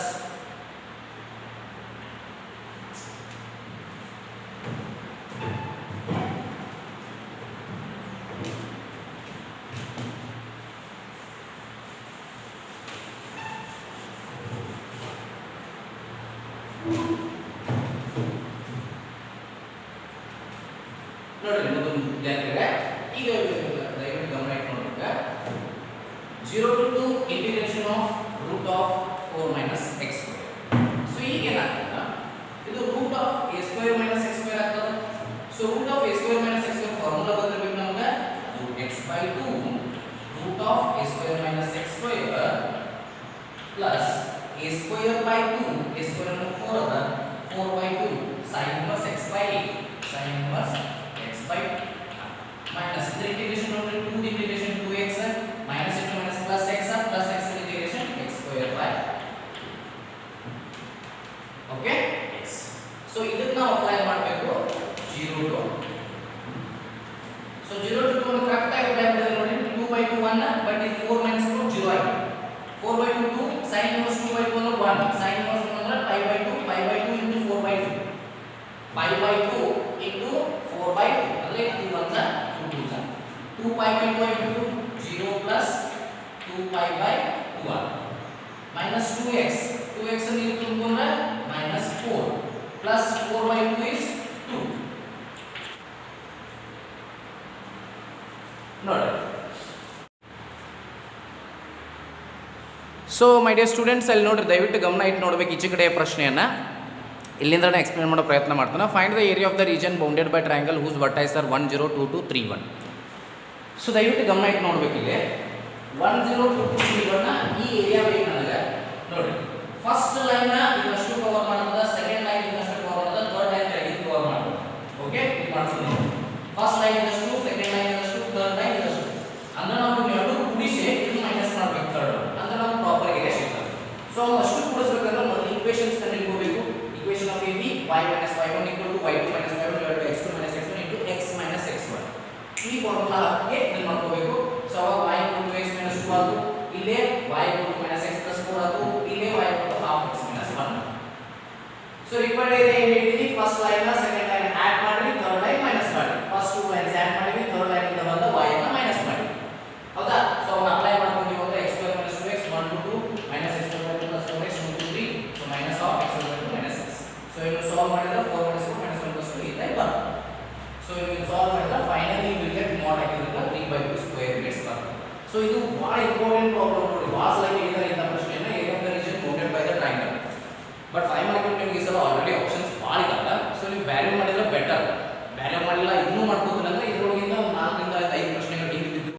ನೋಡ್ರಿ ಮೊದಲು ವಿದ್ಯಾರ್ಥಿಗಳೇ ಈಗ ದಯವಿಟ್ಟು ಗಮನ ಇಟ್ಕೊಂಡ್ರೆ 0 to 2 integration of root of 4 minus x square. So ಈಗ ಏನಾಗ್ತದ ಇದು root of a square minus x square ಆಗ್ತದ. So root of a square minus x square formula ಗೊತ್ತಿರಬೇಕು ನಮಗೆ ಅದು x by 2 root of a square minus x square plus a square by 2 a square ಅಂದ್ರೆ 4 ಅದ 4 by 2 sin inverse x by 8 sin inverse x by minus the integration of 2 integration 2x minus into minus plus x plus x integration x square by okay x. So ಇದನ್ನ ನಾವು apply ಮಾಡಬೇಕು 0 to so 0 to 2 correct ಆಗಿ apply ಮಾಡಿದ್ರೆ ನೋಡಿ 2 by 2 1 but ಇದು 4 minus 2 0 ಆಗಿದೆ 4 by 2 2 sin inverse 2 by 2 ಅಂದ್ರೆ 1 sin inverse ಅಂದ್ರೆ pi by 2 into 4 by 2 pi by 2 into 4 by 2 ಅಂದ್ರೆ 2 1 2 2 2 pi by 2 into 0 plus 2 pi by 2 minus 2x ಅನ್ನು ಇಲ್ಲಿ ತುಂಬಿಕೊಂಡ್ರೆ minus 4 plus 4 by 2 is 2 ನೋಡಿ. ಸೊ ಮೈ ಡಿಯರ್ ಸ್ಟೂಡೆಂಟ್ಸ್ ಅಲ್ಲಿ ನೋಡ್ರಿ ದಯವಿಟ್ಟು ಗಮನ ಇಟ್ಟು ನೋಡ್ಬೇಕು ಈಚೆ ಕಡೆಯ ಪ್ರಶ್ನೆಯನ್ನು ಇಲ್ಲಿಂದ ಎಕ್ಸ್ಪ್ಲೇನ್ ಮಾಡೋ ಪ್ರಯತ್ನ ಮಾಡ್ತಾನೆ. Find the area of the region bounded by triangle whose vertices are 1 0 2 2 3 1. So ದಯವಿಟ್ಟು ಗಮನ ಇಟ್ಟು ನೋಡ್ಬೇಕು ಇಲ್ಲಿ 1 0 2 2 3 1 ಈ ಏರಿಯಾ ಬೇಕು ನನಗೆ ನೋಡಿ. ಫಸ್ಟ್ ಲೈನ್ ಇದಷ್ಟು ಕವರ್ ಮಾಡ್ತದ, ಸೆಕೆಂಡ್ ಲೈನ್ ಇದಷ್ಟು ಕವರ್ ಮಾಡ್ತದ, ಥರ್ಡ್ ಲೈನ್ ಕೆಳಗೆ ಕವರ್ ಮಾಡ್ತದ. ಓಕೆ ಇದು ಮಾಡ್ತೀನಿ. ಫಸ್ಟ್ ಲೈನ್ ಇದಷ್ಟು, ಸೆಕೆಂಡ್ ಲೈನ್ ಇದಷ್ಟು, ಥರ್ಡ್ ಲೈನ್ ಇದಷ್ಟು ಅಂದ್ರೆ ನಾವು ಎರಡು ಕೂಡಿಸಿ ಇದು ಮೈನಸ್ ಮಾಡಬೇಕು ಥರ್ಡ್ ಅಂದ್ರೆ ನಾವು ಪ್ರಾಪರ್ ಏರಿಯಾ ಸಿಗ್ತದೆ. ಸೊ ಅಷ್ಟು ಕೂಡಿಸಬೇಕಂದ್ರೆ ಮೊದಲು ಈಕ್ವೇಷನ್ಸ್ ಕಂಡುಹಿಡಿಯಬೇಕು. equation of AB y minus y1 equal to y2 minus y1 divided by x2 minus x1 into x minus x1 ಈ ಫಾರ್ಮುಲಾ ಹಾಕಿ ಇದನ್ನ ಮಾಡ್ಕೋಬೇಕು. ಸೊ ಅವಾಗ y equal to x minus 2 ಆಯ್ತು, ಇಲ್ಲೇ y equal to minus x plus 4 ಆಯ್ತು, ಇಲ್ಲೇ y equal to half x minus 1. ಸೊ required area ಏನು ಹೇಳಿದೀನಿ, first line second line add ಮಾಡಿ ಥರ್ಡ್ ಲೈನ್ ಮೈನಸ್ ಮಾಡಿ, ಫಸ್ಟ್ ಟೂ ಲೈನ್ಸ್ ಆಡ್ ಮಾಡಿ ಥರ್ಡ್ ಲೈನ್ ಇಂದ ಬಂದ y ಅನ್ನು ಮೈನಸ್ ಮಾಡಿ. ಹೌದಾ? ಸೊ ಅವನ್ನ ಅಪ್ಲೈ ಮಾಡ್ಕೊಂಡ್ವಿ ಅಂದ್ರೆ x square minus 2x 1 to 2 minus x square plus 4x 2 to 3 so minus of x square minus x. So you solve ಮಾಡಿದ್ರೆ 4 minus 2 minus 1 plus 2 is like 1. So you solve ಮಾಡಿದ್ರೆ finally you will get mod ಆಗಿರೋದು 3 by 2 square means 1. So ಇದು ಬಹಳ important problem ನೋಡಿ. Was like ಹೇಳಿದ್ರೆ ಇಂತ ಪ್ರಶ್ನೆಯನ್ನ area of the region bounded by the triangle. But 5 mark ನಿಮಗೆ ಈ ಸಲ ಆಲ್ರೆಡಿ ಆಪ್ಷನ್ಸ್ ಭಾಳ ಇದಾವೆ. ಸೊ ನೀವು ಬ್ಯಾರಿಯರ್ ಮಾಡಿದ್ರೆ ಬೆಟರ್, ಬ್ಯಾರಿಯರ್ ಮಾಡಿಲ್ಲ ಇದನ್ನು ಮಾಡ್ಬೋದು